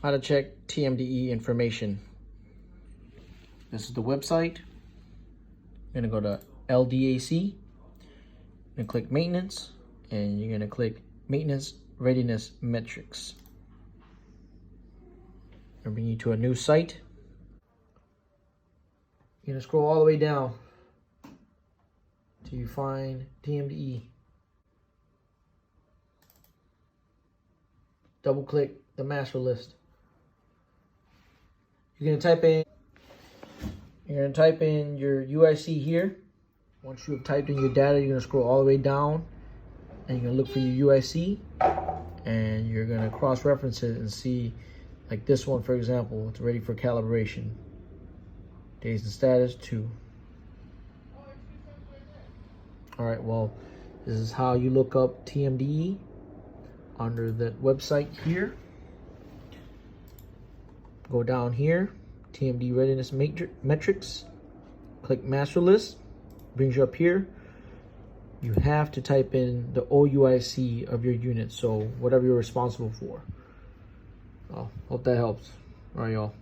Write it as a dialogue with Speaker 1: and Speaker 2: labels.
Speaker 1: How to check TMDE information. This is the website. You're gonna go to LDAC and click maintenance, and you're gonna click maintenance readiness metrics. It'll bring you to a new site. You're gonna scroll all the way down till you find TMDE. Double click the master list. You're gonna type in your UIC here. Once you have typed in your data, you're gonna scroll all the way down and you're gonna look for your UIC, and you're gonna cross-reference it and see, like this one, for example, it's ready for calibration. Days and status 2. All right, well, this is how you look up TMDE under the website here. Go down here, TMD readiness metrics, click master list, brings you up here. You have to type in the OUIC of your unit, so whatever you're responsible for. Hope that helps. All right, y'all.